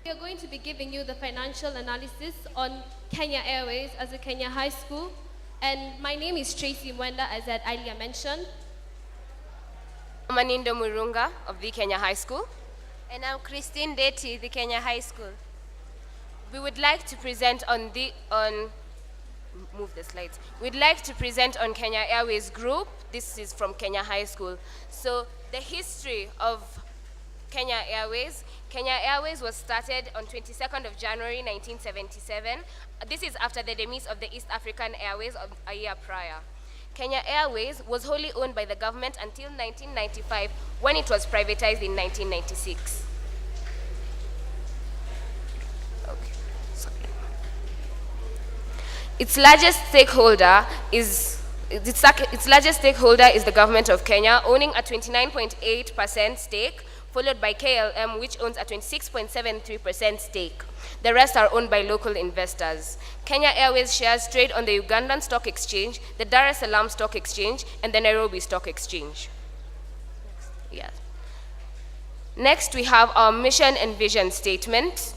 We are going to be giving you the financial analysis on Kenya Airways as a Kenya high school. And my name is Tracy Mwenda, as Alia mentioned. I'm Manindo Murunga of the Kenya High School. And I'm Christine Deti, the Kenya High School. We would like to present move the slides. We'd like to present on Kenya Airways Group. This is from Kenya High School. So the history of Kenya Airways. Kenya Airways was started on 22nd of January 1977. This is after the demise of the East African Airways of a year prior. Kenya Airways was wholly owned by the government until 1995, when it was privatized in 1996. Its largest stakeholder is the government of Kenya, owning a 29.8% stake, followed by KLM, which owns a 26.73% stake. The rest are owned by local investors. Kenya Airways shares trade on the Ugandan Stock Exchange, the Dar es Salaam Stock Exchange, and the Nairobi Stock Exchange. Next, we have our mission and vision statement.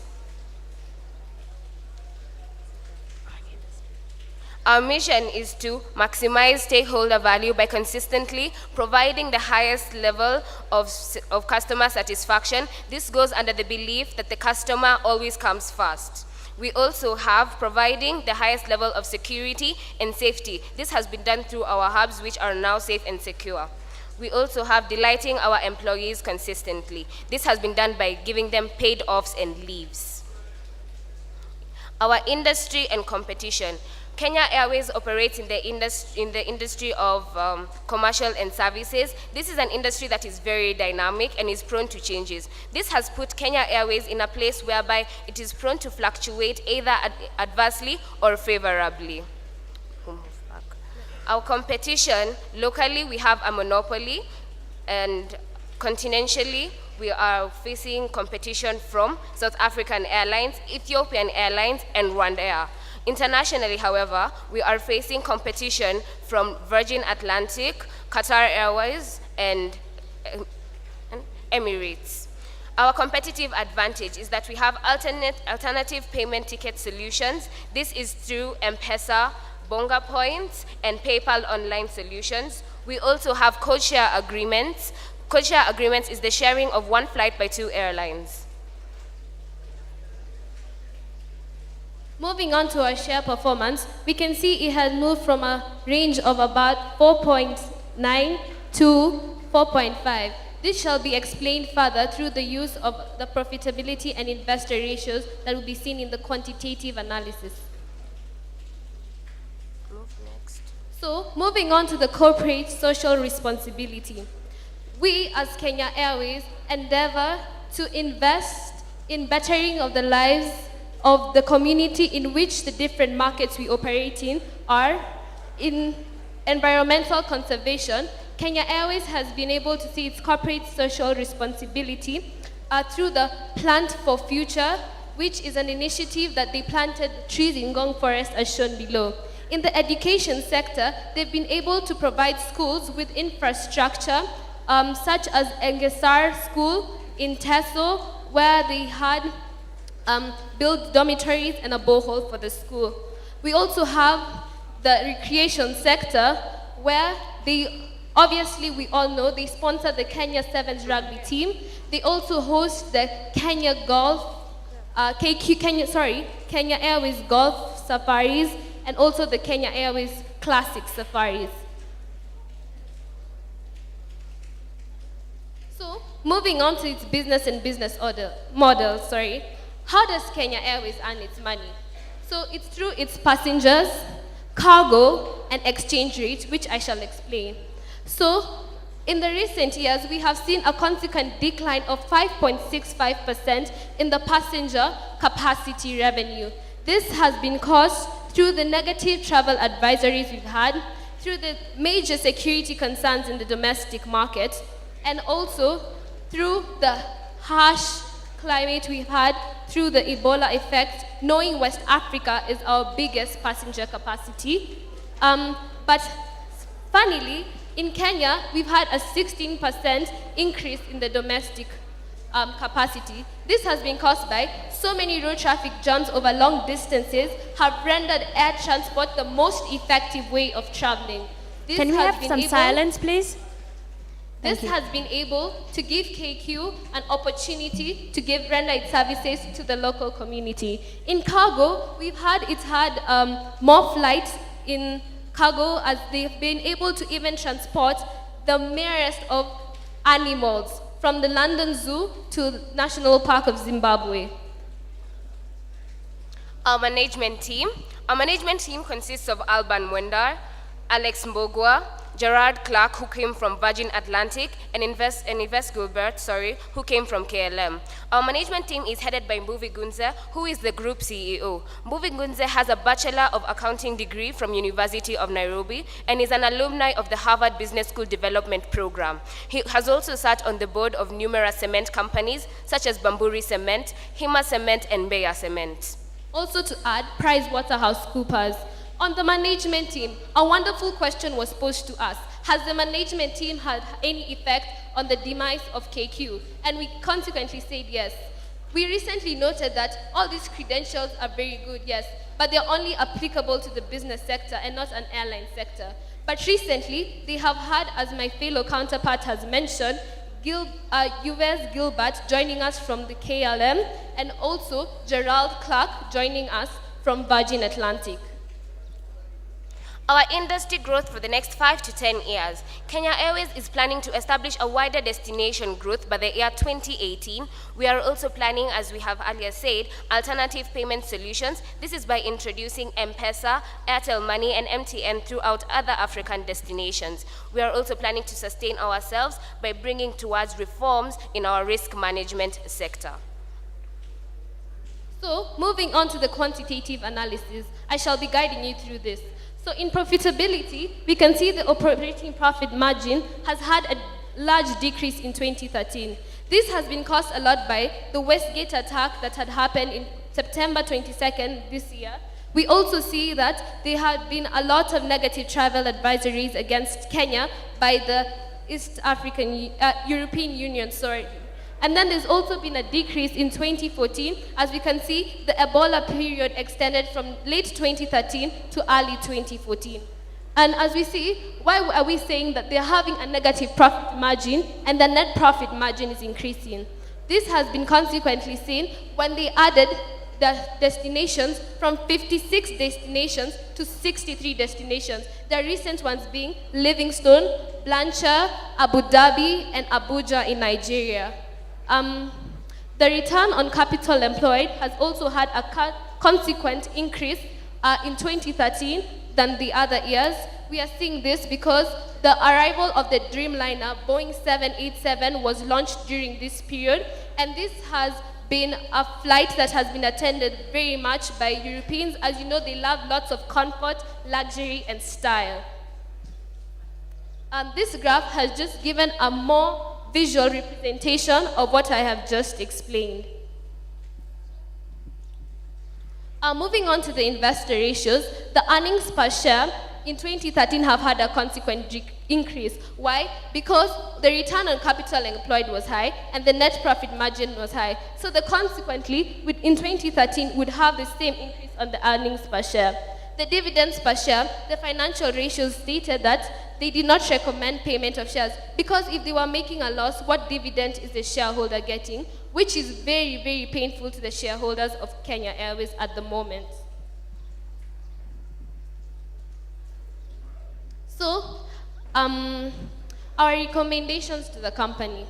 Our mission is to maximize stakeholder value by consistently providing the highest level of customer satisfaction. This goes under the belief that the customer always comes first. We also have providing the highest level of security and safety. This has been done through our hubs, which are now safe and secure. We also have delighting our employees consistently. This has been done by giving them paid offs and leaves. Our industry and competition. Kenya Airways operates in the industry of commercial and services. This is an industry that is very dynamic and is prone to changes. This has put Kenya Airways in a place whereby it is prone to fluctuate either adversely or favorably. Our competition, locally we have a monopoly, and continentally we are facing competition from South African Airlines, Ethiopian Airlines, and RwandAir. Internationally, however, we are facing competition from Virgin Atlantic, Qatar Airways, and Emirates. Our competitive advantage is that we have alternative payment ticket solutions. This is through M-Pesa, Bonga Points, and PayPal online solutions. We also have code-share agreements. Code-share agreements is the sharing of one flight by two airlines. Moving on to our share performance, we can see it has moved from a range of about 4.9 to 4.5. This shall be explained further through the use of the profitability and investor ratios that will be seen in the quantitative analysis. So, moving on to the corporate social responsibility. We as Kenya Airways endeavor to invest in bettering of the lives of the community in which the different markets we operate in are. In environmental conservation, Kenya Airways has been able to see its corporate social responsibility through the Plant for Future, which is an initiative that they planted trees in Ngong Forest as shown below. In the education sector, they've been able to provide schools with infrastructure such as Engesar School in Teso, where they had built dormitories and a borehole for the school. We also have the recreation sector, where obviously we all know, they sponsor the Kenya Sevens rugby team. They also host the Kenya Airways Golf Safaris, and also the Kenya Airways Classic Safaris. So, moving on to its business and business model. How does Kenya Airways earn its money? So it's through its passengers, cargo, and exchange rate, which I shall explain. So in the recent years, we have seen a consequent decline of 5.65% in the passenger capacity revenue. This has been caused through the negative travel advisories we've had, through the major security concerns in the domestic market, and also through the harsh climate we've had through the Ebola effect, knowing West Africa is our biggest passenger capacity. But funnily, in Kenya, we've had a 16% increase in the domestic capacity. This has been caused by so many road traffic jams over long distances have rendered air transport the most effective way of traveling. This Can we has have been some able- silence, please? This Thank you. has been able to give KQ an opportunity to render its services to the local community. In cargo, it's had more flights in cargo as they've been able to even transport the merest of animals from the London Zoo to National Park of Zimbabwe. Our management team consists of Alban Mwendar, Alex Mbogwa, Gerard Clark, who came from Virgin Atlantic, and Yves Gilbert, who came from KLM. Our management team is headed by Mbuvi Gunze, who is the group CEO. Mbuvi Gunze has a Bachelor of Accounting degree from University of Nairobi and is an alumni of the Harvard Business School Development Program. He has also sat on the board of numerous cement companies such as Bamburi Cement, Hima Cement, and Bayer Cement. Also to add, PricewaterhouseCoopers. On the management team, a wonderful question was posed to us. Has the management team had any effect on the demise of KQ? And we consequently said yes. We recently noted that all these credentials are very good, yes, but they're only applicable to the business sector and not an airline sector. But recently, they have had, as my fellow counterpart has mentioned, Yves Gilbert joining us from the KLM, and also Gerald Clark joining us from Virgin Atlantic. Our industry growth for the next 5 to 10 years. Kenya Airways is planning to establish a wider destination growth by the year 2018. We are also planning, as we have earlier said, alternative payment solutions. This is by introducing M-Pesa, Airtel Money, and MTN throughout other African destinations. We are also planning to sustain ourselves by bringing towards reforms in our risk management sector. So, moving on to the quantitative analysis, I shall be guiding you through this. So in profitability, we can see the operating profit margin has had a large decrease in 2013. This has been caused a lot by the Westgate attack that had happened in September 22nd this year. We also see that there had been a lot of negative travel advisories against Kenya by the European Union, And then there's also been a decrease in 2014. As we can see, the Ebola period extended from late 2013 to early 2014. And as we see, why are we saying that they're having a negative profit margin and the net profit margin is increasing? This has been consequently seen when they added the destinations from 56 destinations to 63 destinations. The recent ones being Livingstone, Blanchard, Abu Dhabi, and Abuja in Nigeria. The return on capital employed has also had a consequent increase in 2013 than the other years. We are seeing this because the arrival of the Dreamliner Boeing 787 was launched during this period, and this has been a flight that has been attended very much by Europeans. As you know, they love lots of comfort, luxury, and style. This graph has just given a more visual representation of what I have just explained. Moving on to the investor ratios, the earnings per share in 2013 have had a consequent increase. Why? Because the return on capital employed was high and the net profit margin was high. So consequently, in 2013, would have the same increase on the earnings per share. The dividends per share, the financial ratios stated that they did not recommend payment of shares because if they were making a loss, what dividend is the shareholder getting? Which is very, very painful to the shareholders of Kenya Airways at the moment. So, our recommendations to the company.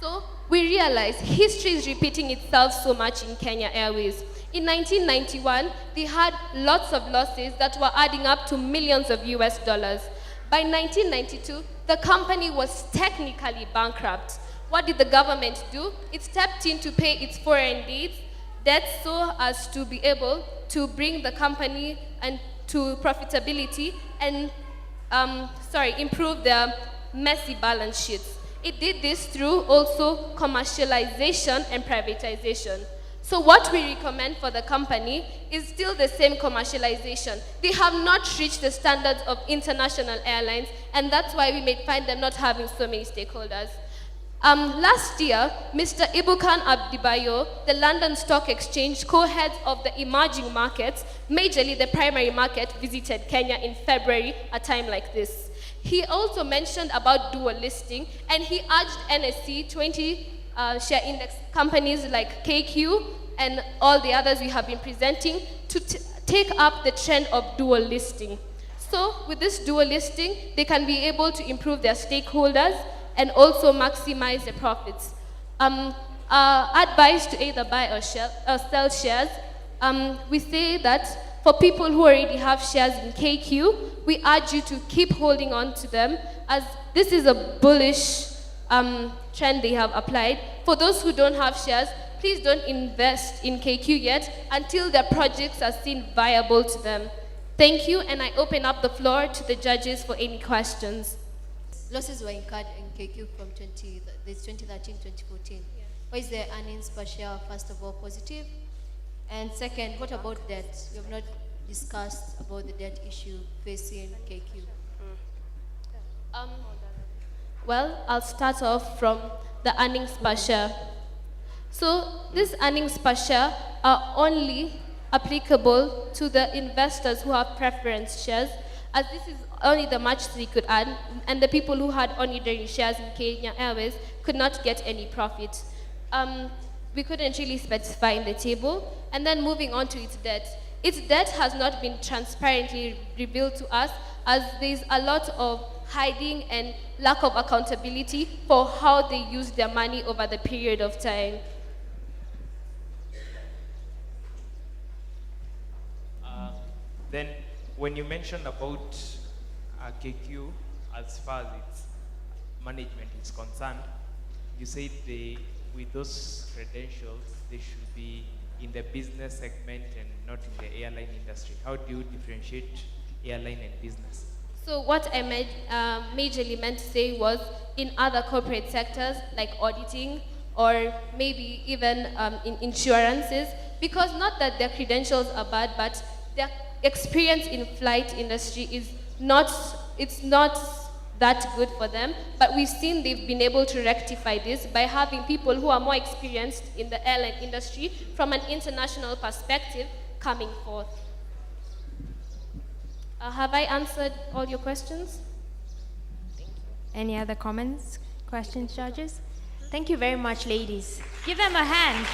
So, we realize history is repeating itself so much in Kenya Airways. In 1991, they had lots of losses that were adding up to millions of US dollars. By 1992, the company was technically bankrupt. What did the government do? It stepped in to pay its foreign debts so as to be able to bring the company and to profitability and improve their messy balance sheets. It did this through also commercialization and privatization. So what we recommend for the company is still the same commercialization. They have not reached the standards of international airlines, and that's why we may find them not having so many stakeholders. Last year, Mr. Ibukan Abdibayo, the London Stock Exchange co-head of the emerging markets, majorly the primary market, visited Kenya in February, a time like this. He also mentioned about dual listing, and he urged NSE 20 share index companies like KQ and all the others we have been presenting to take up the trend of dual listing. So with this dual listing, they can be able to improve their stakeholders and also maximize the profits. Advice to either buy or sell shares, we say that for people who already have shares in KQ, we urge you to keep holding on to them, as this is a bullish trend they have applied. For those who don't have shares, please don't invest in KQ yet until their projects are seen viable to them. Thank you, and I open up the floor to the judges for any questions. Losses were incurred in KQ from 2013-2014. Why is the earnings per share, first of all, positive? And second, what about debt? We have not discussed about the debt issue facing KQ. Well, I'll start off from the earnings per share. So these earnings per share are only applicable to the investors who have preference shares, as this is only the much they could earn, and the people who had ordinary shares in Kenya Airways could not get any profit. We couldn't really specify in the table. And then moving on to its debt. Its debt has not been transparently revealed to us, as there's a lot of hiding and lack of accountability for how they use their money over the period of time. Then, when you mentioned about KQ, as far as its management is concerned, you said with those credentials, they should be in the business segment and not in the airline industry. How do you differentiate airline and business? So what I majorly meant to say was in other corporate sectors like auditing or maybe even in insurances, because not that their credentials are bad, but their experience in flight industry is not that good for them. But we've seen they've been able to rectify this by having people who are more experienced in the airline industry from an international perspective coming forth. Have I answered all your questions? Any other comments, questions, judges? Thank you very much, ladies. Give them a hand.